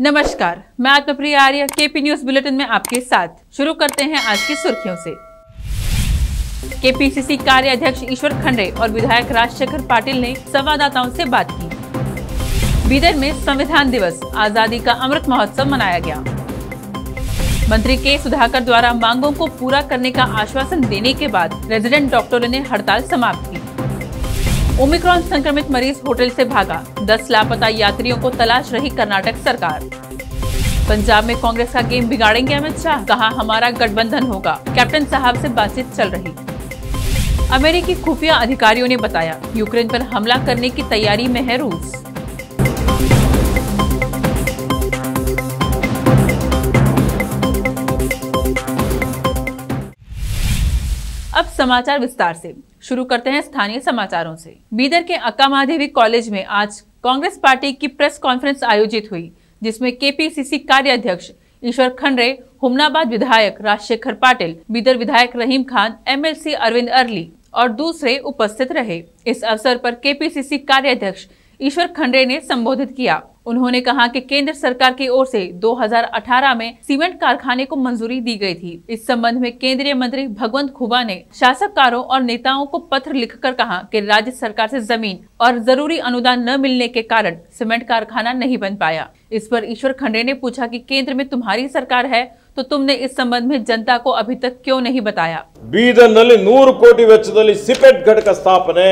नमस्कार, मैं आत्मप्रिया आर्य KP news bulletin में आपके साथ। शुरू करते हैं आज की सुर्खियों से। केपीसीसी कार्याध्यक्ष ईश्वर खंडरे और विधायक राजशेखर पाटिल ने संवाददाताओं से बात की। बीदर में संविधान दिवस, आजादी का अमृत महोत्सव मनाया गया। मंत्री के सुधाकर द्वारा मांगों को पूरा करने का आश्वासन देने के बाद रेजिडेंट डॉक्टरों ने हड़ताल समाप्त की। ओमिक्रॉन संक्रमित मरीज होटल से भागा, 10 लापता यात्रियों को तलाश रही कर्नाटक सरकार। पंजाब में कांग्रेस का गेम बिगाड़ेंगे अमित शाह, कहा हमारा गठबंधन होगा, कैप्टन साहब से बातचीत चल रही। अमेरिकी खुफिया अधिकारियों ने बताया यूक्रेन पर हमला करने की तैयारी में है रूस। अब समाचार विस्तार से। शुरू करते हैं स्थानीय समाचारों से। बीदर के अक्का महादेवी कॉलेज में आज कांग्रेस पार्टी की प्रेस कॉन्फ्रेंस आयोजित हुई, जिसमें केपीसीसी कार्याध्यक्ष ईश्वर खंडरे, हुमनाबाद विधायक राजशेखर पाटिल, बीदर विधायक रहीम खान, एमएलसी अरविंद अरली और दूसरे उपस्थित रहे। इस अवसर पर केपीसीसी कार्याध्यक्ष ईश्वर खंडरे ने संबोधित किया। उन्होंने कहा कि केंद्र सरकार की ओर से 2018 में सीमेंट कारखाने को मंजूरी दी गई थी। इस संबंध में केंद्रीय मंत्री भगवंत खुबा ने शासककारों और नेताओं को पत्र लिखकर कहा कि राज्य सरकार से जमीन और जरूरी अनुदान न मिलने के कारण सीमेंट कारखाना नहीं बन पाया। इस पर ईश्वर खंडरे ने पूछा कि केंद्र में तुम्हारी सरकार है तो तुमने इस संबंध में जनता को अभी तक क्यों नहीं बताया। ಬೀದರ್ನಲ್ಲಿ 100 ಕೋಟಿ ವೆಚ್ಚದಲ್ಲಿ ಸಿಪೆಟ್ ಘಟಕ ಸ್ಥಾಪನೆ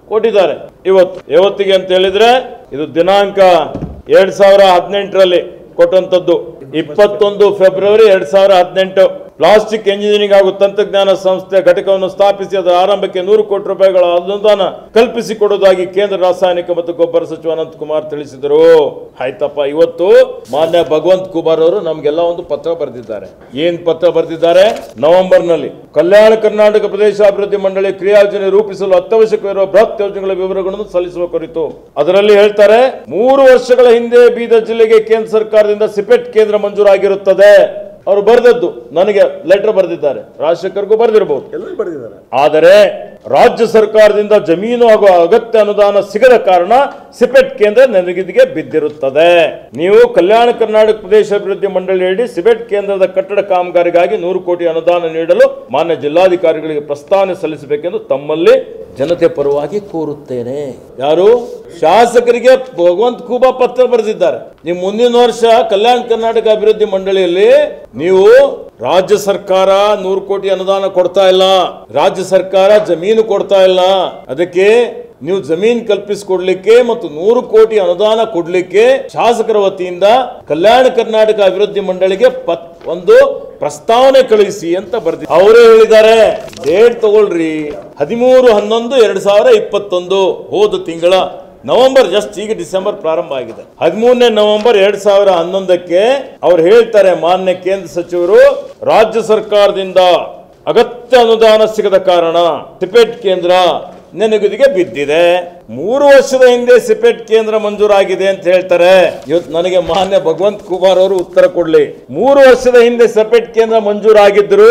ಕೊಟ್ಟಿದ್ದಾರೆ। ಇವತ್ತಿಗೆ ಅಂತ ಹೇಳಿದ್ರೆ ಇದು ದಿನಾಂಕ 2018ರಲ್ಲಿ ಕೊಟ್ಟಂತದ್ದು 21 ಫೆಬ್ರವರಿ 2018 ಪ್ಲಾಸ್ಟಿಕ್ ಎಂಜಿನಿಯರಿಂಗ್ ಹಾಗೂ ತಂತ್ರಜ್ಞಾನ ಸಂಸ್ಥೆ ಘಟಕವನ್ನು ಸ್ಥಾಪಿಸಿ ಅದರ ಆರಂಭಕ್ಕೆ 100 ಕೋಟಿ ರೂಪಾಯಿಗಳ ಅನುದಾನ ಕಲ್ಪಿಸಿಕೊಡುವುದಾಗಿ ಕೇಂದ್ರ ರಾಸಾಯನಿಕ ಮತ್ತು ಗೊಬ್ಬರ ಸಚಿವ ಅನಂತ್ ಕುಮಾರ್ ತಿಳಿಸಿದರು। ಆಯ್ತಪ್ಪ, ಇವತ್ತು ಮಾನ್ಯ ಭಗವಂತ್ ಕುಮಾರ್ ಅವರು ನಮಗೆಲ್ಲ ಒಂದು ಪತ್ರ ಬರೆದಿದ್ದಾರೆ। ಏನ್ ಪತ್ರ ಬರೆದಿದ್ದಾರೆ? ನವೆಂಬರ್ನಲ್ಲಿ ಕಲ್ಯಾಣ ಕರ್ನಾಟಕ ಪ್ರದೇಶ ಅಭಿವೃದ್ಧಿ ಮಂಡಳಿ ಕ್ರಿಯಾಯೋಜನೆ ರೂಪಿಸಲು ಅತ್ಯವಶ್ಯಕವಿರುವ ಬೃಹತ್ ಯೋಜನೆಗಳ ವಿವರಗಳನ್ನು ಸಲ್ಲಿಸುವ ಕುರಿತು ಅದರಲ್ಲಿ ಹೇಳ್ತಾರೆ, 3 ವರ್ಷಗಳ ಹಿಂದೆ ಬೀದರ್ ಜಿಲ್ಲೆಗೆ ಕೇಂದ್ರ ಸರ್ಕಾರದಿಂದ ಸಿಪೆಟ್ ಕೇಂದ್ರ ಮಂಜೂರಾಗಿರುತ್ತದೆ। ಅವರು ಬರೆದದ್ದು ನನಗೆ ಲೆಟರ್ ಬರೆದಿದ್ದಾರೆ, ರಾಜಶೇಖರ್ಗೂ ಬರೆದಿರಬಹುದು, ಎಲ್ಲರೂ ಬರೆದಿದ್ದಾರೆ। ಆದರೆ ರಾಜ್ಯ ಸರ್ಕಾರದಿಂದ ಜಮೀನು ಹಾಗೂ ಅಗತ್ಯ ಅನುದಾನ ಸಿಗದ ಕಾರಣ ಸಿಪೆಟ್ ಕೇಂದ್ರ ನೆನಗುದಿಗೆ ಬಿದ್ದಿರುತ್ತದೆ। ನೀವು ಕಲ್ಯಾಣ ಕರ್ನಾಟಕ ಪ್ರದೇಶ ಅಭಿವೃದ್ಧಿ ಮಂಡಳಿಯಡಿ ಸಿಪೆಟ್ ಕೇಂದ್ರದ ಕಟ್ಟಡ ಕಾಮಗಾರಿಗಾಗಿ 100 ಕೋಟಿ ಅನುದಾನ ನೀಡಲು ಮಾನ್ಯ ಜಿಲ್ಲಾಧಿಕಾರಿಗಳಿಗೆ ಪ್ರಸ್ತಾವನೆ ಸಲ್ಲಿಸಬೇಕೆಂದು ತಮ್ಮಲ್ಲಿ ಜನತೆ ಪರವಾಗಿ ಕೋರುತ್ತೇನೆ। ಯಾರು? ಶಾಸಕರಿಗೆ ಭಗವಂತ್ ಖೂಬಾ ಪತ್ರ ಬರೆದಿದ್ದಾರೆ। ನೀವು ಮುಂದಿನ ವರ್ಷ ಕಲ್ಯಾಣ ಕರ್ನಾಟಕ ಅಭಿವೃದ್ಧಿ ಮಂಡಳಿಯಲ್ಲಿ ನೀವು ರಾಜ್ಯ ಸರ್ಕಾರ 100 ಕೋಟಿ ಅನುದಾನ ಕೊಡ್ತಾ ಇಲ್ಲ, ರಾಜ್ಯ ಸರ್ಕಾರ ಜಮೀನು ಕೊಡ್ತಾ ಇಲ್ಲ, ಅದಕ್ಕೆ ನೀವು ಜಮೀನು ಕಲ್ಪಿಸಿಕೊಡ್ಲಿಕ್ಕೆ ಮತ್ತು 100 ಕೋಟಿ ಅನುದಾನ ಕೊಡ್ಲಿಕ್ಕೆ ಶಾಸಕರ ವತಿಯಿಂದ ಕಲ್ಯಾಣ ಕರ್ನಾಟಕ ಅಭಿವೃದ್ಧಿ ಮಂಡಳಿಗೆ ಒಂದು ಪ್ರಸ್ತಾವನೆ ಕಳುಹಿಸಿ ಅಂತ ಬರ್ದಿದ್ದಾರೆ। ಅವರೇ ಹೇಳಿದ್ದಾರೆ, ಡೇಟ್ ತಗೊಳ್ರಿ, 13/11/2021 ಹೋದ ತಿಂಗಳ ನವೆಂಬರ್, ಜಸ್ಟ್ ಈಗ ಡಿಸೆಂಬರ್ ಪ್ರಾರಂಭ ಆಗಿದೆ, 13ನೇ ನವೆಂಬರ್ 2011ಕ್ಕೆ ಅವ್ರು ಹೇಳ್ತಾರೆ, ಮಾನ್ಯ ಕೇಂದ್ರ ಸಚಿವರು ರಾಜ್ಯ ಸರ್ಕಾರದಿಂದ ಅಗತ್ಯ ಅನುದಾನ ಸಿಗದ ಕಾರಣ ಸಿಪೆಟ್ ಕೇಂದ್ರ ನೆನಗುದಿಗೆ ಬಿದ್ದಿದೆ। 3 ವರ್ಷದ ಹಿಂದೆ ಸಿಪೆಟ್ ಕೇಂದ್ರ ಮಂಜೂರಾಗಿದೆ ಅಂತ ಹೇಳ್ತಾರೆ। ಇವತ್ತು ನನಗೆ ಮಾನ್ಯ ಭಗವಂತ್ ಕುಮಾರ್ ಅವರು ಉತ್ತರ ಕೊಡ್ಲಿ, 3 ವರ್ಷದ ಹಿಂದೆ ಸಿಪೆಟ್ ಕೇಂದ್ರ ಮಂಜೂರಾಗಿದ್ರು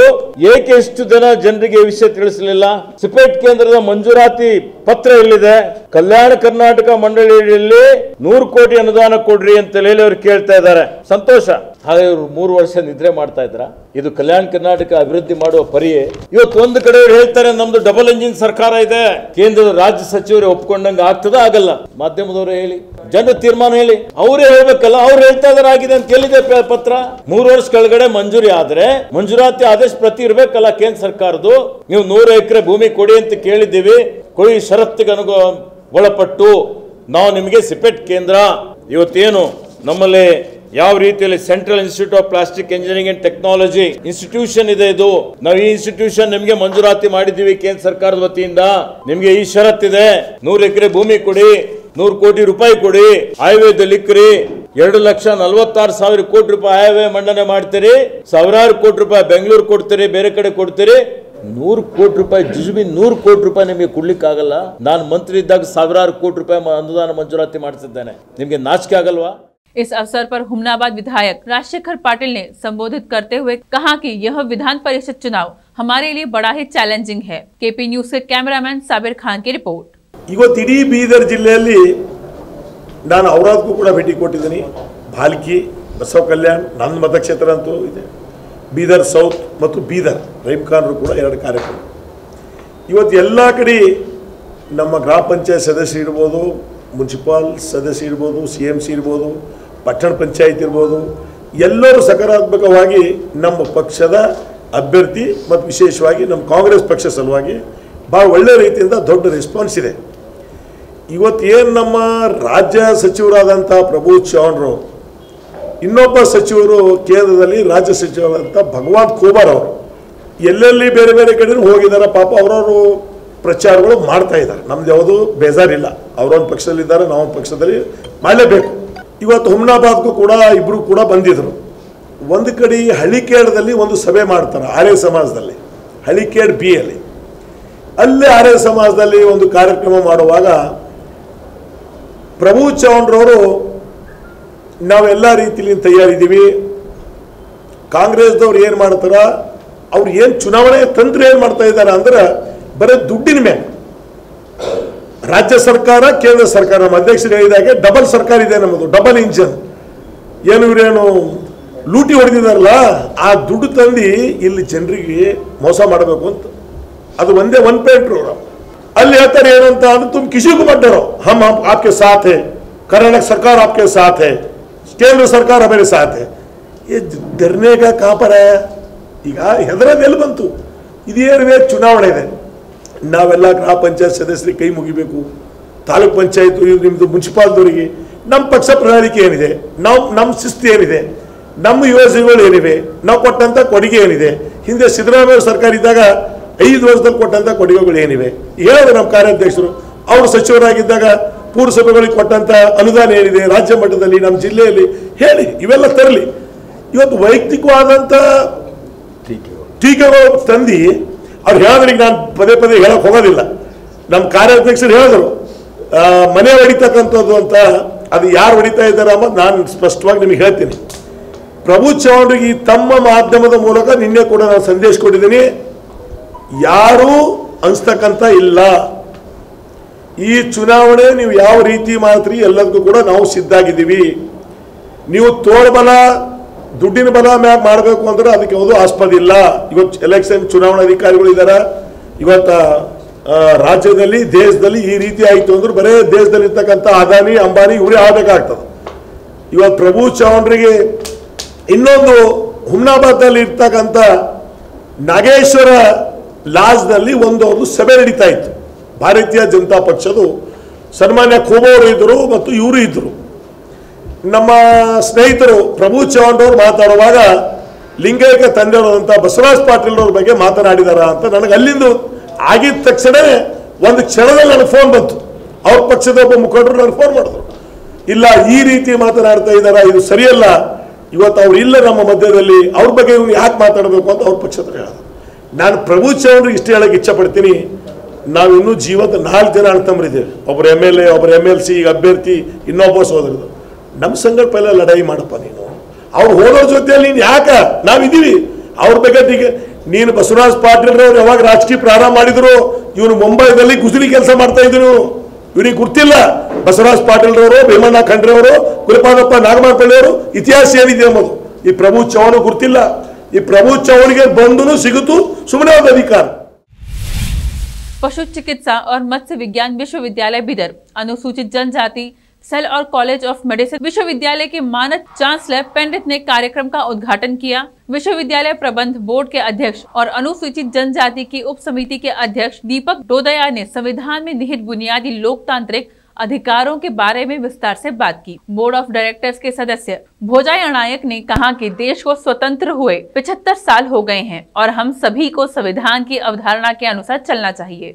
ಏಕೆ ಇಷ್ಟು ಜನರಿಗೆ ವಿಷಯ ತಿಳಿಸಲಿಲ್ಲ? ಸಿಪೆಟ್ ಕೇಂದ್ರದ ಮಂಜೂರಾತಿ ಪತ್ರ ಎಲ್ಲಿದೆ? ಕಲ್ಯಾಣ ಕರ್ನಾಟಕ ಮಂಡಳಿಯಲ್ಲಿ 100 ಕೋಟಿ ಅನುದಾನ ಕೊಡ್ರಿ ಅಂತ ಹೇಳಿ ಅವ್ರು ಕೇಳ್ತಾ ಇದ್ದಾರೆ। ಸಂತೋಷ, ಹಾಗೆ ಇವರು 3 ವರ್ಷ ನಿದ್ರೆ ಮಾಡ್ತಾ ಇದ್ರ? ಇದು ಕಲ್ಯಾಣ ಕರ್ನಾಟಕ ಅಭಿವೃದ್ಧಿ ಮಾಡುವ ಪರಿಯೇ? ಇವತ್ತು ಒಂದು ಕಡೆ ಹೇಳ್ತಾರೆ ನಮ್ದು ಡಬಲ್ ಎಂಜಿನ್ ಸರ್ಕಾರ ಇದೆ, ಕೇಂದ್ರದ ರಾಜ್ಯ ಸಚಿವರು ಒಪ್ಕೊಂಡಂಗೆ ಆಗ್ತದ ಆಗಲ್ಲ? ಮಾಧ್ಯಮದವರು ಹೇಳಿ, ಜನ ತೀರ್ಮಾನ ಹೇಳಿ, ಅವರೇ ಹೇಳ್ಬೇಕಲ್ಲ, ಅವ್ರು ಹೇಳ್ತಾ ಇದಾರೆ ಆಗಿದೆ ಅಂತ ಕೇಳಿದೆ ಪತ್ರ। 3 ವರ್ಷ ಕೆಳಗಡೆ ಮಂಜೂರಿ ಆದ್ರೆ ಮಂಜೂರಾತಿ ಆದೇಶ ಪ್ರತಿ ಇರ್ಬೇಕಲ್ಲ ಕೇಂದ್ರ ಸರ್ಕಾರದ್ದು। ನೀವು 100 ಎಕರೆ ಭೂಮಿ ಕೊಡಿ ಅಂತ ಕೇಳಿದ್ದೀವಿ, ಕೊಡಿ ಷರತ್ತಿಗೆ ಒಳಪಟ್ಟು ನಾವು ನಿಮಗೆ ಸಿಪೆಟ್ ಕೇಂದ್ರ ಇವತ್ತೇನು ನಮ್ಮಲ್ಲಿ ಯಾವ ರೀತಿಯಲ್ಲಿ central institute of plastic engineering and technology institution ಇದೆ, ಇದು ನಾವು ಈ ಇನ್ಸ್ಟಿಟ್ಯೂಷನ್ ನಿಮಗೆ ಮಂಜೂರಾತಿ ಮಾಡಿದ್ದೀವಿ ಕೇಂದ್ರ ಸರ್ಕಾರದ ವತಿಯಿಂದ, ನಿಮಗೆ ಈ ಷರತ್ತಿದೆ, 100 ಎಕರೆ ಭೂಮಿ ಕೊಡಿ, 100 ಕೋಟಿ ರೂಪಾಯಿ ಕೊಡಿ, ಆಯವ್ಯಯದಲ್ಲಿ ಇಕ್ರಿ, 2,46,000 ಕೋಟಿ ರೂಪಾಯಿ ಆಯವ್ಯಯ ಮಂಡನೆ ಮಾಡ್ತೀರಿ, ಸಾವಿರಾರು ಕೋಟಿ ರೂಪಾಯಿ ಬೆಂಗಳೂರು ಕೊಡ್ತೀರಿ, ಬೇರೆ ಕಡೆ ಕೊಡ್ತೀರಿ, 100 ಕೋಟಿ ರೂಪಾಯಿ ಜುಜುಬಿ 100 ಕೋಟಿ ರೂಪಾಯಿ ನಿಮಗೆ ಕೊಡ್ಲಿಕ್ಕಾಗಲ್ಲ? ನಾನು ಮಂತ್ರಿ ಇದ್ದಾಗ ಸಾವಿರಾರು ಕೋಟಿ ರೂಪಾಯಿ ಅನುದಾನ ಮಂಜೂರಾತಿ ಮಾಡಿಸಿದ್ದೇನೆ, ನಿಮಗೆ ನಾಚಿಕೆ ಆಗಲ್ವಾ? इस अवसर पर हुमनाबाद विधायक राजशेखर पाटिल ने संबोधित करते हुए कहा कि यह विधान परिषद चुनाव हमारे लिए बड़ा ही चैलेंजिंग है। केपी न्यूज के कैमरामैन साबिर खान की रिपोर्ट। ಇವತ್ತು ಇಡೀ ಬೀದರ್ ಜಿಲ್ಲೆಯಲ್ಲಿ ನಾನು ಔರಾದ್ಗೂ ಕೂಡ ಭೇಟಿ ಕೊಟ್ಟಿದ್ದೀನಿ, ಭಾಲ್ಕಿ ಬಸವ ಕಲ್ಯಾಣ್ ನನ್ನ ಮತಕ್ಷೇತ್ರ ಅಂತೂ ಇದೆ, ಬೀದರ್ ಸೌತ್ ಮತ್ತು ಬೀದರ್ ರೈಮ್ಖಾನ್ರು ಕೂಡ 2 ಕಾರ್ಯಕ್ರಮ. ಇವತ್ತು ಎಲ್ಲ ಕಡೆ ನಮ್ಮ ಗ್ರಾಮ ಪಂಚಾಯತ್ ಸದಸ್ಯರು ಇರ್ಬೋದು, ಮುನ್ಸಿಪಾಲ್ ಸದಸ್ಯರು ಇರ್ಬೋದು, CMC ಇರ್ಬೋದು, ಪಟ್ಟಣ ಪಂಚಾಯತ್ ಇರ್ಬೋದು, ಎಲ್ಲರೂ ಸಕಾರಾತ್ಮಕವಾಗಿ ನಮ್ಮ ಪಕ್ಷದ ಅಭ್ಯರ್ಥಿ ಮತ್ತು ವಿಶೇಷವಾಗಿ ನಮ್ಮ ಕಾಂಗ್ರೆಸ್ ಪಕ್ಷ ಸಲುವಾಗಿ ಭಾಳ ಒಳ್ಳೆ ರೀತಿಯಿಂದ ದೊಡ್ಡ ರೆಸ್ಪಾನ್ಸ್ ಇದೆ. ಇವತ್ತೇನು ನಮ್ಮ ರಾಜ್ಯ ಸಚಿವರಾದಂಥ ಪ್ರಭು ಚೌಹಾಣ್ರು, ಇನ್ನೊಬ್ಬ ಸಚಿವರು ಕೇಂದ್ರದಲ್ಲಿ ರಾಜ್ಯ ಸಚಿವರಾದಂಥ ಭಗವಂತ ಖೂಬಾರ್ ಅವರು ಎಲ್ಲೆಲ್ಲಿ ಬೇರೆ ಬೇರೆ ಕಡೆ ಹೋಗಿದ್ದಾರೆ. ಪಾಪ ಅವರವರು ಪ್ರಚಾರಗಳು ಮಾಡ್ತಾ ಇದ್ದಾರೆ. ನಮ್ದು ಯಾವುದು ಬೇಜಾರಿಲ್ಲ, ಅವರೊಂದು ಪಕ್ಷದಲ್ಲಿದ್ದಾರೆ, ನಾವೊಂದು ಪಕ್ಷದಲ್ಲಿ ಮಾಡಲೇಬೇಕು. ಇವತ್ತು ಹುಮ್ನಾಬಾದ್ಗೂ ಕೂಡ ಇಬ್ಬರು ಕೂಡ ಬಂದಿದ್ರು. ಒಂದು ಕಡೆ ಹಳ್ಳಿಕೇಡದಲ್ಲಿ ಒಂದು ಸಭೆ ಮಾಡ್ತಾರೆ ಆರ್ಯ ಸಮಾಜದಲ್ಲಿ, ಹಳ್ಳಿಕೇಡ್ B ಅಲ್ಲಿ. ಅಲ್ಲಿ ಆರ್ಯ ಸಮಾಜದಲ್ಲಿ ಒಂದು ಕಾರ್ಯಕ್ರಮ ಮಾಡುವಾಗ ಪ್ರಭು ಚೌಹಾಣ್ರವರು ನಾವೆಲ್ಲ ರೀತಿಯಲ್ಲಿ ತಯಾರಿದ್ದೀವಿ, ಕಾಂಗ್ರೆಸ್ದವ್ರು ಏನು ಮಾಡ್ತಾರ, ಅವ್ರು ಏನು ಚುನಾವಣೆ ತಂತ್ರ ಏನು ಮಾಡ್ತಾ ಇದ್ದಾರೆ ಅಂದ್ರೆ ಬರೀ ದುಡ್ಡಿನ ಮೇಲೆ ರಾಜ್ಯ ಸರ್ಕಾರ ಕೇಂದ್ರ ಸರ್ಕಾರ ನಮ್ಮ ಅಧ್ಯಕ್ಷರು ಹೇಳಿದಾಗೆ ಡಬಲ್ ಸರ್ಕಾರ ಇದೆ ನಮ್ಮದು, ಡಬಲ್ ಇಂಜನ್. ಏನು ಇವರೇನು ಲೂಟಿ ಹೊಡೆದಿದಾರಲ್ಲ, ಆ ದುಡ್ಡು ತಂದು ಇಲ್ಲಿ ಜನರಿಗೆ ಮೋಸ ಮಾಡಬೇಕು ಅಂತ, ಅದು ಒಂದೇ ಒನ್ ಪೇಂಟ್ರು ಅವರು. ಅಲ್ಲಿ ಹೇಳ್ತಾರೆ ಏನಂತ ಅಂದ್ರೆ ತುಮ್ ಕಿಸಿಗೂ ಮಟ್ಟರೋ ಹಮ್ ಆಪ್ಕೆ ಸಾಥ್ ಹೈ, ಕರ್ನಾಟಕ ಸರ್ಕಾರ ಆಪ್ಕೆ ಸಾಥ್ ಹೈ, ಕೇಂದ್ರ ಸರ್ಕಾರ ಹಮಾರೆ ಸಾಥ್ ಹೈ. ये डरने का कहाँ पर है? ಈಗ ಹೆದರೋದು ಎಲ್ಲಿ ಬಂತು? ಇದೇನಿದೆ, ಚುನಾವಣೆ ಇದೆ, ನಾವೆಲ್ಲ ಗ್ರಾಮ ಪಂಚಾಯತ್ ಸದಸ್ಯರಿಗೆ ಕೈ ಮುಗಿಬೇಕು, ತಾಲೂಕ್ ಪಂಚಾಯತ್ ನಿಮ್ಮದು ಮುನ್ಸಿಪಾಲ್ದವರಿಗೆ ನಮ್ಮ ಪಕ್ಷ ಪ್ರಣಾಳಿಕೆ ಏನಿದೆ, ನಮ್ಮ ಶಿಸ್ತು ಏನಿದೆ, ನಮ್ಮ ಯೋಜನೆಗಳು ಏನಿವೆ, ನಾವು ಕೊಟ್ಟಂಥ ಕೊಡುಗೆ ಏನಿದೆ, ಹಿಂದೆ ಸಿದ್ದರಾಮಯ್ಯ ಸರ್ಕಾರ ಇದ್ದಾಗ 5 ವರ್ಷದಲ್ಲಿ ಕೊಟ್ಟಂಥ ಕೊಡುಗೆಗಳು ಏನಿವೆ ಹೇಳಿದ್ರು ನಮ್ಮ ಕಾರ್ಯಾಧ್ಯಕ್ಷರು. ಅವರು ಸಚಿವರಾಗಿದ್ದಾಗ ಪೂರಸಭೆಗಳಿಗೆ ಕೊಟ್ಟಂಥ ಅನುದಾನ ಏನಿದೆ ರಾಜ್ಯ ಮಟ್ಟದಲ್ಲಿ ನಮ್ಮ ಜಿಲ್ಲೆಯಲ್ಲಿ ಹೇಳಿ, ಇವೆಲ್ಲ ತರಲಿ. ಇವತ್ತು ವೈಯಕ್ತಿಕವಾದಂಥ ಟೀಕೆಗಳು ತಂದು ಅವ್ರು ಹೇಳಿದ್ರಿಗೆ ನಾನು ಪದೇ ಪದೇ ಹೇಳಕ್ಕೆ ಹೋಗೋದಿಲ್ಲ. ನಮ್ಮ ಕಾರ್ಯಾಧ್ಯಕ್ಷರು ಹೇಳಿದ್ರು ಮನೆ ಹೊಡಿತಕ್ಕಂಥದ್ದು ಅಂತ, ಅದು ಯಾರು ಹೊಡಿತಾ ಇದ್ದಾರೆ ಅನ್ನೋದು ನಾನು ಸ್ಪಷ್ಟವಾಗಿ ನಿಮಗೆ ಹೇಳ್ತೀನಿ. ಪ್ರಭು ಚೌಹಾಣ್ರಿಗೆ ತಮ್ಮ ಮಾಧ್ಯಮದ ಮೂಲಕ ನಿನ್ನೆ ಕೂಡ ನಾನು ಸಂದೇಶ ಕೊಟ್ಟಿದ್ದೀನಿ, ಯಾರೂ ಅನಿಸ್ತಕ್ಕಂಥ ಇಲ್ಲ. ಈ ಚುನಾವಣೆ ನೀವು ಯಾವ ರೀತಿ ಮಾಡ್ತೀರಿ ಎಲ್ಲದಕ್ಕೂ ಕೂಡ ನಾವು ಸಿದ್ಧಾಗಿದ್ದೀವಿ. ನೀವು ತೋಳ್ಬಲ ದುಡ್ಡಿನ ಬಲ ಮ್ಯಾಗ ಮಾಡಬೇಕು ಅಂದ್ರೆ ಅದಕ್ಕೆ ಯಾವುದೂ ಆಸ್ಪದ ಇಲ್ಲ. ಇವತ್ತು ಎಲೆಕ್ಷನ್ ಚುನಾವಣಾಧಿಕಾರಿಗಳು ಇದ್ದಾರೆ. ಇವತ್ತು ರಾಜ್ಯದಲ್ಲಿ ದೇಶದಲ್ಲಿ ಈ ರೀತಿ ಆಯಿತು ಅಂದ್ರೆ ಬರೇ ದೇಶದಲ್ಲಿರ್ತಕ್ಕಂಥ ಅದಾನಿ ಅಂಬಾನಿ ಇವರೇ ಆಗಬೇಕಾಗ್ತದೆ. ಇವತ್ತು ಪ್ರಭು ಚೌಹಾಣ್ರಿಗೆ ಇನ್ನೊಂದು ಹುಮ್ನಾಬಾದಲ್ಲಿ ಇರ್ತಕ್ಕಂಥ ನಾಗೇಶ್ವರ ಲಾಜ್ನಲ್ಲಿ ಒಂದು ಸಭೆ ನಡೀತಾ ಇತ್ತು. ಭಾರತೀಯ ಜನತಾ ಪಕ್ಷದ ಸನ್ಮಾನ್ಯ ಖೂಬಾರ್ ಇದ್ದರು ಮತ್ತು ಇವರು ಇದ್ದರು. ನಮ್ಮ ಸ್ನೇಹಿತರು ಪ್ರಭು ಚೌಹಾಣ್ರವ್ರು ಮಾತಾಡುವಾಗ ಲಿಂಗೈಕ್ಯ ತಂದೆಯವರಂಥ ಬಸವರಾಜ್ ಪಾಟೀಲ್ ಅವ್ರ ಬಗ್ಗೆ ಮಾತನಾಡಿದಾರ ಅಂತ ನನಗೆ ಅಲ್ಲಿಂದ ಆಗಿದ ತಕ್ಷಣ ಒಂದು ಕ್ಷಣದಲ್ಲಿ ನನಗೆ ಫೋನ್ ಬಂತು. ಅವ್ರ ಪಕ್ಷದ ಒಬ್ಬ ಮುಖಂಡರು ನನಗೆ ಫೋನ್ ಮಾಡಿದ್ರು, ಇಲ್ಲ ಈ ರೀತಿ ಮಾತನಾಡ್ತಾ ಇದ್ದಾರ, ಇದು ಸರಿಯಲ್ಲ, ಇವತ್ತು ಅವ್ರು ಇಲ್ಲ ನಮ್ಮ ಮಧ್ಯದಲ್ಲಿ, ಅವ್ರ ಬಗ್ಗೆ ಇವ್ರು ಯಾಕೆ ಮಾತಾಡಬೇಕು ಅಂತ ಅವ್ರ ಪಕ್ಷದ ಹೇಳಿದ್ರು. ನಾನು ಪ್ರಭು ಚೌಹಾಣ್ರಿಗೆ ಇಷ್ಟು ಹೇಳಕ್ಕೆ ಇಚ್ಛಪಡ್ತೀನಿ, ನಾವಿನ್ನೂ ಜೀವಂತ 4 ಜನ ಅಣ್ತಂಬರಿದ್ದೇವೆ. ಒಬ್ಬರು MLA, ಒಬ್ಬರು MLC, ಅಭ್ಯರ್ಥಿ, ಇನ್ನೊಬ್ಬ ಸೋದರದು. ನಮ್ಮ ಸಂಘಟ ಪೈಲ ಲಡಾಯಿ ಮಾಡಪ್ಪ ನೀನು. ಅವ್ರು ಹೋದೋರ ಜೊತೆಯಲ್ಲಿ ನೀನು ಯಾಕೆ ನಾವಿದ್ದೀವಿ. ಅವ್ರ ಬಗ್ಗೆ ನೀನು ಬಸವರಾಜ್ ಪಾಟೀಲ್ರವ್ರು ಯಾವಾಗ ರಾಜಕೀಯ ಪ್ರಾರಂಭ ಮಾಡಿದ್ರು, ಇವನು ಮುಂಬೈದಲ್ಲಿ ಗುಜರಿ ಕೆಲಸ ಮಾಡ್ತಾ ಇದ್ರು, ಇವನಿಗೆ ಗುರ್ತಿಲ್ಲ. ಬಸವರಾಜ್ ಪಾಟೀಲ್ರವರು, ಭೀಮಣ್ಣ ಖಂಡ್ರೆಯವರು, ಕುಲಪಾದಪ್ಪ ನಾಗಮಾರಪಳ್ಳಿಯವರು ಇತಿಹಾಸ ಏನಿದೆ ಅನ್ನೋದು ಈ ಪ್ರಭು ಚೌಹಾಣ್ ಗುರ್ತಿಲ್ಲ. ಈ ಪ್ರಭು ಚೌಹಾಣ್ಗೆ ಬಂದು ಸಿಗುತ್ತು ಸುಮ್ಮನೆ ಒಂದು ಅಧಿಕಾರ. पशु चिकित्सा और मत्स्य विज्ञान विश्वविद्यालय बिदर, अनुसूचित जनजाति सेल और कॉलेज ऑफ मेडिसिन विश्वविद्यालय के मानद चांसलर पंडित ने कार्यक्रम का उद्घाटन किया। विश्वविद्यालय प्रबंध बोर्ड के अध्यक्ष और अनुसूचित जनजाति की उप समिति के अध्यक्ष दीपक डोदया ने संविधान में निहित बुनियादी लोकतांत्रिक अधिकारों के बारे में विस्तार से बात की। बोर्ड ऑफ डायरेक्टर्स के सदस्य भोजाई अनायक ने कहा कि देश को स्वतंत्र हुए 75 साल हो गए हैं और हम सभी को संविधान की अवधारणा के अनुसार चलना चाहिए।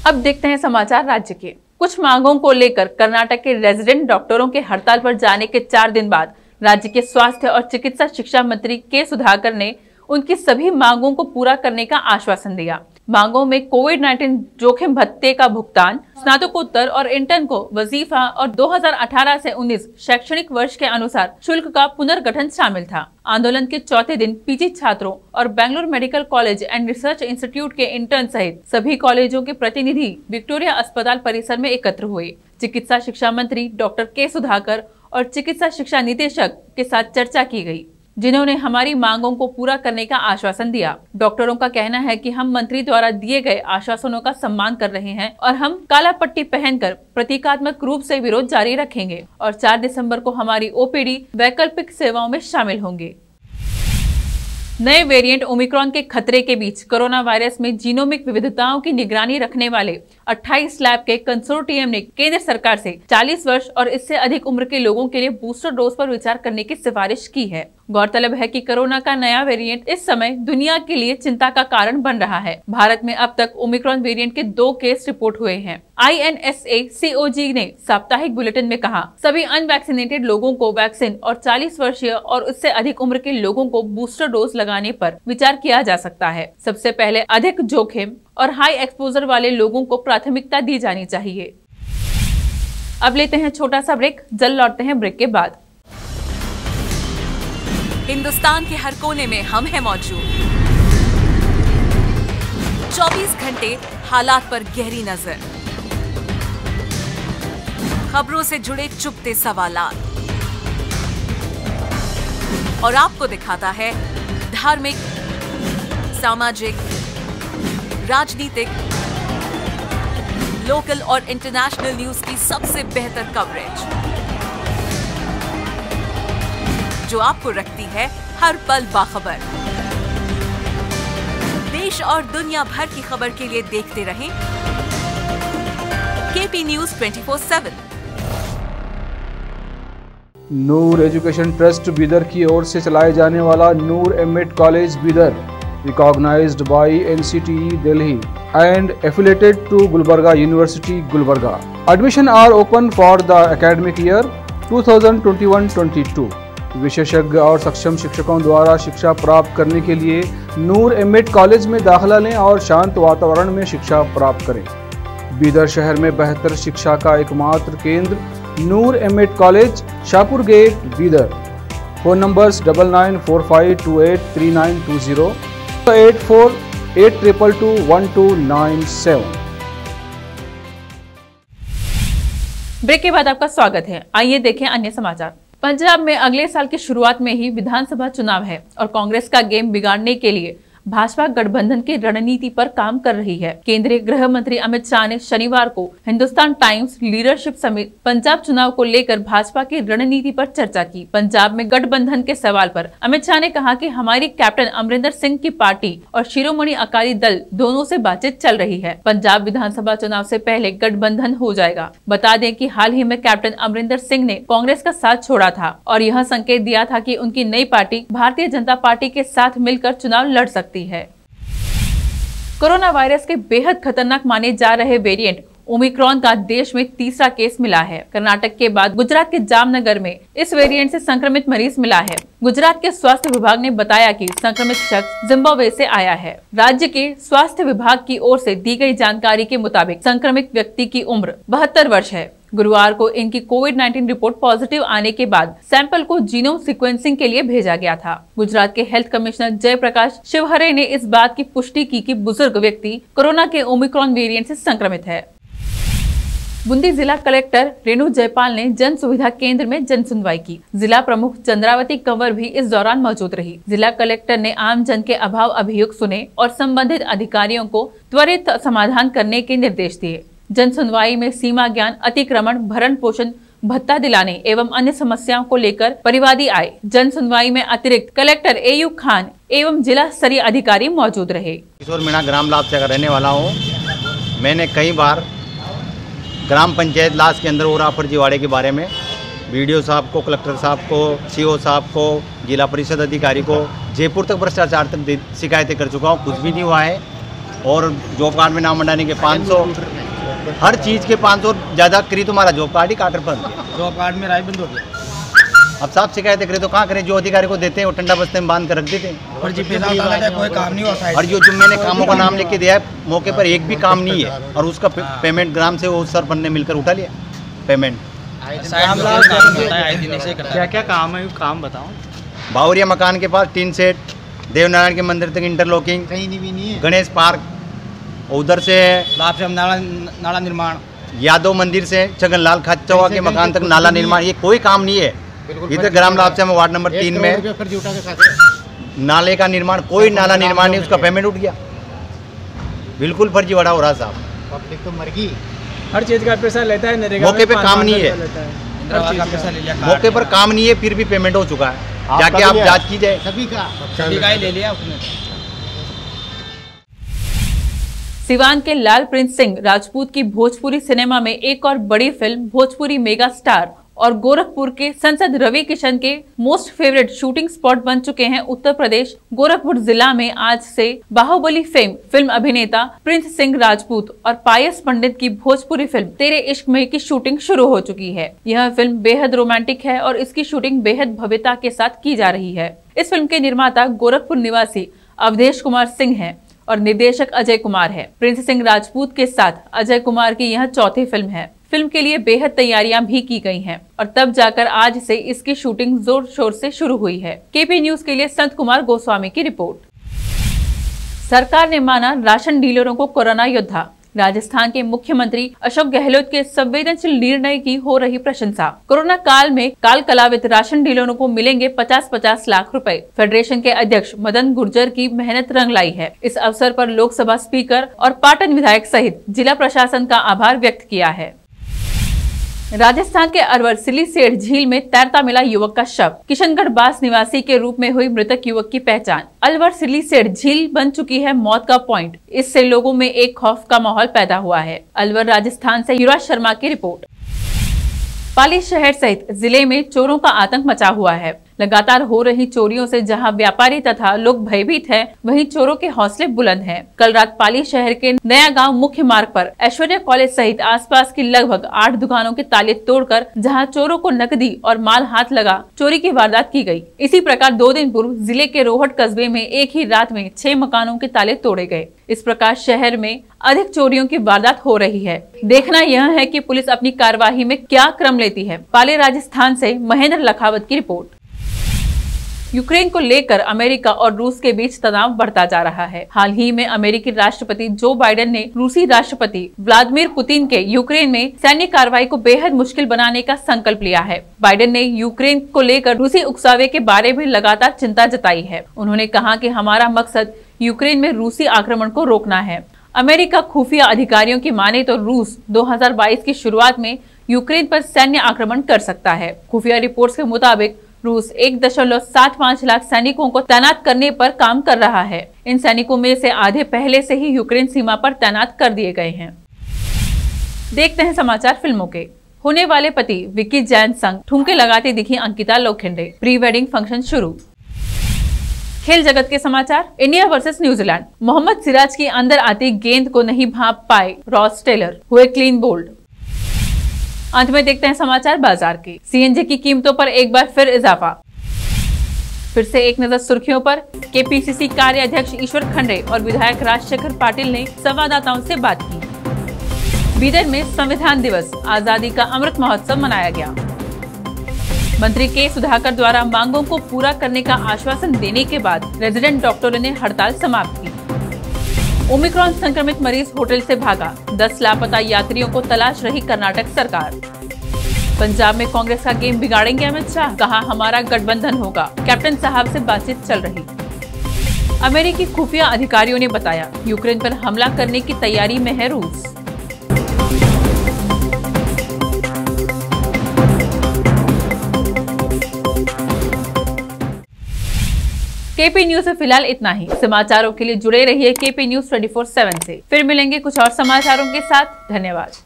अब देखते हैं समाचार राज्य के। कुछ मांगों को लेकर कर्नाटक के रेजिडेंट डॉक्टरों के हड़ताल पर जाने के 4 दिन बाद राज्य के स्वास्थ्य और चिकित्सा शिक्षा मंत्री के सुधाकर ने उनकी सभी मांगों को पूरा करने का आश्वासन दिया। मांगों में कोविड-19 जोखिम भत्ते का भुगतान, स्नातकोत्तर और इंटर्न को वजीफा और 2018 से 19 शैक्षणिक वर्ष के अनुसार शुल्क का पुनर्गठन शामिल था। आंदोलन के चौथे दिन पीजी छात्रों और Bengaluru medical college and research institute के इंटर्न सहित सभी कॉलेजों के प्रतिनिधि विक्टोरिया अस्पताल परिसर में एकत्र हुए। चिकित्सा शिक्षा मंत्री डॉक्टर के सुधाकर और चिकित्सा शिक्षा निदेशक के साथ चर्चा की गई, जिन्होंने हमारी मांगों को पूरा करने का आश्वासन दिया। डॉक्टरों का कहना है कि हम मंत्री द्वारा दिए गए आश्वासनों का सम्मान कर रहे हैं और हम काला पट्टी पहनकर प्रतीकात्मक रूप से विरोध जारी रखेंगे और 4 दिसंबर को हमारी ओपीडी वैकल्पिक सेवाओं में शामिल होंगे। नए वेरिएंट ओमिक्रॉन के खतरे के बीच कोरोना वायरस में जीनोमिक विविधताओं की निगरानी रखने वाले 28 लैब के कंसोर्टियम ने केंद्र सरकार से 40 वर्ष और इससे अधिक उम्र के लोगों के लिए बूस्टर डोज पर विचार करने की सिफारिश की है। गौरतलब है कि कोरोना का नया वेरिएंट इस समय दुनिया के लिए चिंता का कारण बन रहा है। भारत में अब तक ओमिक्रॉन वेरिएंट के 2 केस रिपोर्ट हुए हैं। INSA-CoG ने साप्ताहिक बुलेटिन में कहा, सभी अनवैक्सीनेटेड लोगों को वैक्सीन और 40 वर्षीय और उससे अधिक उम्र के लोगों को बूस्टर डोज लगाने पर विचार किया जा सकता है। सबसे पहले अधिक जोखिम और हाई एक्सपोजर वाले लोगों को प्राथमिकता दी जानी चाहिए। अब लेते हैं छोटा सा ब्रेक, जल्द लौटते हैं ब्रेक के बाद। हिंदुस्तान के हर कोने में हम हैं मौजूद। 24 घंटे हालात पर गहरी नजर, खबरों से जुड़े चुपते सवालात और आपको दिखाता है धार्मिक, सामाजिक, राजनीतिक, लोकल और इंटरनेशनल न्यूज की सबसे बेहतर कवरेज, जो आपको रखती है हर पल बाखबर। देश और दुनिया भर की खबर के लिए देखते रहें KP news 24/7। Noor education trust Bidar की ओर से चलाए जाने वाला Noor M Ed college Bidar, recognised by NCTE Delhi and affiliated to Gulbarga University, Gulbarga. Admission are open for the academic year 2021-22. विशेषज्ञ और सक्षम शिक्षकों द्वारा शिक्षा प्राप्त करने के लिए नूर एमएड कॉलेज में दाखिला लें और शांत वातावरण में शिक्षा प्राप्त करें। बीदर शहर में बेहतर शिक्षा का एकमात्र केंद्र Noor M Ed college, Shahpur gate, Bidar. Phone numbers 9945283920, 8482221297। Break के बाद आपका स्वागत है। आइए देखें अन्य समाचार। पंजाब में अगले साल की शुरुआत में ही विधानसभा चुनाव है और कांग्रेस का गेम बिगाड़ने के लिए भाजपा गठबंधन की रणनीति पर काम कर रही है। केंद्रीय गृह मंत्री अमित शाह ने शनिवार को Hindustan times leadership summit Punjab चुनाव को लेकर भाजपा की रणनीति पर चर्चा की। पंजाब में गठबंधन के सवाल पर अमित शाह ने कहा कि हमारी कैप्टन अमरिंदर सिंह की पार्टी और शिरोमणि अकाली दल दोनों से बातचीत चल रही है। पंजाब विधानसभा चुनाव से पहले गठबंधन हो जाएगा। बता दें कि हाल ही में कैप्टन अमरिंदर सिंह ने कांग्रेस का साथ छोड़ा था और यह संकेत दिया था कि उनकी नई पार्टी भारतीय जनता पार्टी के साथ मिलकर चुनाव लड़ सकती है। कोरोना वायरस के बेहद खतरनाक माने जा रहे वेरिएंट ओमिक्रॉन का देश में तीसरा केस मिला है। कर्नाटक के बाद गुजरात के जामनगर में इस वेरिएंट से संक्रमित मरीज मिला है। गुजरात के स्वास्थ्य विभाग ने बताया कि संक्रमित शख्स जिम्बाब्वे से आया है। राज्य के स्वास्थ्य विभाग की ओर से दी गई जानकारी के मुताबिक संक्रमित व्यक्ति की उम्र 72 वर्ष है। गुरुवार को इनकी कोविड-19 रिपोर्ट पॉजिटिव आने के बाद सैंपल को जीनोम सीक्वेंसिंग के लिए भेजा गया था। गुजरात के हेल्थ कमिश्नर जयप्रकाश शिवहरे ने इस बात की पुष्टि की कि बुजुर्ग व्यक्ति कोरोना के ओमिक्रॉन वेरिएंट से संक्रमित है। बूंदी जिला कलेक्टर रेणु जयपाल ने जन सुविधा केंद्र में जन सुनवाई की। जिला प्रमुख चंद्रावती कंवर भी इस दौरान मौजूद रही। जिला कलेक्टर ने आम जन के अभाव अभियोग सुने और संबंधित अधिकारियों को त्वरित समाधान करने के निर्देश दिए। जन सुनवाई में सीमा ज्ञान अतिक्रमण, भरण पोषण भत्ता दिलाने एवं अन्य समस्याओं को लेकर परिवादी आए। जन सुनवाई में अतिरिक्त कलेक्टर एयू खान एवं जिला स्तरीय अधिकारी मौजूद रहे। किशोर मीणा ग्राम लाभसा का रहने वाला हूँ। मैंने कई बार ग्राम पंचायत लाश के अंदर हो रहा फर्जीवाड़े के बारे में BDO साहब को, कलेक्टर साहब को, CO साहब को, जिला परिषद अधिकारी को, जयपुर तक भ्रष्टाचार तक शिकायतें कर चुका हूँ। कुछ भी नहीं हुआ है। और जॉब कार्ड में नाम हटाने के 500, हर चीज़ के 500 ज़्यादा करी तुम्हारा जॉब कार्ड ही काटर पर। जॉब कार्ड में राय बंद हो गया। अब साहब शिकायतें करें तो कहाँ करें? जो अधिकारी को देते हैं वो ठंडा बस्ते में बांध कर रख देते हैं। और कोई काम नहीं होता है। और जो मैंने कामों का नाम लिख के दिया है, मौके पर एक भी काम नहीं है और उसका पेमेंट ग्राम से वो सरपंच ने मिलकर उठा लिया पेमेंट। क्या क्या काम है, काम बताओ। बावरिया मकान के पास टीन सेट, देवनारायण के मंदिर तक इंटरलॉकिंग, कहीं भी नहीं है। गणेश पार्क, उधर से नाला निर्माण, यादव मंदिर से छगनलाल खाचौवा के मकान तक नाला निर्माण, ये कोई काम नहीं है। इधर ग्राम लाभसा में वार्ड नंबर 3 में नाले का निर्माण, कोई नाला निर्माण नहीं, उसका पेमेंट उठ गया। बिल्कुल फर्जीवाड़ा हो रहा साहब। पब्लिक तो मर गई। हर चीज का पैसा लेता है, नरेगा मौके पे काम नहीं है, मौके पर काम नहीं है, फिर भी पेमेंट हो चुका है। जाके आप जांच कीजिए। सभी का ले लिया उसने। सिवान के लाल प्रिंस सिंह राजपूत की भोजपुरी सिनेमा में एक और बड़ी फिल्म भोजपुरी मेगा स्टार और गोरखपुर के सांसद रवि किशन के मोस्ट फेवरेट शूटिंग स्पॉट बन चुके हैं उत्तर प्रदेश गोरखपुर जिला में। आज से बाहुबली फेम फिल्म अभिनेता प्रिंस सिंह राजपूत और पायस पंडित की भोजपुरी फिल्म तेरे इश्क में की शूटिंग शुरू हो चुकी है। यह फिल्म बेहद रोमांटिक है और इसकी शूटिंग बेहद भव्यता के साथ की जा रही है। इस फिल्म के निर्माता गोरखपुर निवासी अवधेश कुमार सिंह है और निर्देशक अजय कुमार है। प्रिंस सिंह राजपूत के साथ अजय कुमार की यह चौथी फिल्म है। फिल्म के लिए बेहद तैयारियां भी की गई हैं और तब जाकर आज से इसकी शूटिंग जोर शोर से शुरू हुई है। केपी न्यूज के लिए संत कुमार गोस्वामी की रिपोर्ट। सरकार ने माना राशन डीलरों को कोरोना योद्धा। राजस्थान के मुख्यमंत्री अशोक गहलोत के संवेदनशील निर्णय की हो रही प्रशंसा। कोरोना काल में काल कलावित राशन डीलरों को मिलेंगे 50-50 लाख रुपए। फेडरेशन के अध्यक्ष मदन गुर्जर की मेहनत रंग लाई है। इस अवसर पर लोकसभा स्पीकर और पाटन विधायक सहित जिला प्रशासन का आभार व्यक्त किया है। राजस्थान के अलवर सिलीसेठ झील में तैरता मिला युवक का शव। किशनगढ़ बास निवासी के रूप में हुई मृतक युवक की पहचान। अलवर सिलीसेठ झील बन चुकी है मौत का पॉइंट। इससे लोगों में एक खौफ का माहौल पैदा हुआ है। अलवर राजस्थान से युवराज शर्मा की रिपोर्ट। पाली शहर सहित जिले में चोरों का आतंक मचा हुआ है। लगातार हो रही चोरियों से जहां व्यापारी तथा लोग भयभीत हैं, वहीं चोरों के हौसले बुलंद हैं। कल रात पाली शहर के नया गांव मुख्य मार्ग पर ऐश्वर्या कॉलेज सहित आसपास की लगभग 8 दुकानों के ताले तोड़कर जहां चोरों को नकदी और माल हाथ लगा चोरी की वारदात की गई। इसी प्रकार 2 दिन पूर्व जिले के रोहट कस्बे में एक ही रात में 6 मकानों के ताले तोड़े गए। इस प्रकार शहर में अधिक चोरियों की वारदात हो रही है। देखना यह है कि पुलिस अपनी कार्यवाही में क्या क्रम लेती है। पाली राजस्थान से महेंद्र लखावत की रिपोर्ट। यूक्रेन को लेकर अमेरिका और रूस के बीच तनाव बढ़ता जा रहा है। हाल ही में अमेरिकी राष्ट्रपति जो बाइडेन ने रूसी राष्ट्रपति व्लादिमीर पुतिन के यूक्रेन में सैन्य कार्रवाई को बेहद मुश्किल बनाने का संकल्प लिया है। बाइडेन ने यूक्रेन को लेकर रूसी उकसावे के बारे में लगातार चिंता जताई है। उन्होंने कहा कि हमारा मकसद यूक्रेन में रूसी आक्रमण को रोकना है। अमेरिका खुफिया अधिकारियों की माने तो रूस 2022 की शुरुआत में यूक्रेन पर सैन्य आक्रमण कर सकता है। खुफिया रिपोर्ट्स के मुताबिक रूस 1.75 लाख सैनिकों को तैनात करने पर काम कर रहा है। इन सैनिकों में से आधे पहले से ही यूक्रेन सीमा पर तैनात कर दिए गए हैं। देखते हैं समाचार फिल्मों के। होने वाले पति विक्की जैन संग ठुमके लगाती दिखी Ankita Lokhande. Pre wedding function शुरू। खेल जगत के समाचार। इंडिया वर्सेस न्यूजीलैंड। मोहम्मद सिराज की अंदर आती गेंद को नहीं भांप पाए रॉस टेलर, हुए क्लीन बोल्ड। अंत में देखते हैं समाचार बाजार के। सीएनजी की कीमतों पर एक बार फिर इजाफा। फिर से एक नजर सुर्खियों पर। केपीसीसी कार्याध्यक्ष ईश्वर खंडे और विधायक राजशेखर पाटिल ने संवाददाताओं से बात की। बीदर में संविधान दिवस, आजादी का अमृत महोत्सव मनाया गया। मंत्री के सुधाकर द्वारा मांगों को पूरा करने का आश्वासन देने के बाद रेजिडेंट डॉक्टरों ने हड़ताल समाप्त की। ओमिक्रॉन संक्रमित मरीज होटल से भागा, 10 लापता यात्रियों को तलाश रही कर्नाटक सरकार। पंजाब में कांग्रेस का गेम बिगाड़ेंगे अमित शाह, कहा हमारा गठबंधन होगा। कैप्टन साहब से बातचीत चल रही। अमेरिकी खुफिया अधिकारियों ने बताया यूक्रेन पर हमला करने की तैयारी में है रूस। केपी न्यूज से फिलहाल इतना ही। समाचारों के लिए जुड़े रहिए केपी न्यूज 24/7 से। फिर मिलेंगे कुछ और समाचारों के साथ। धन्यवाद।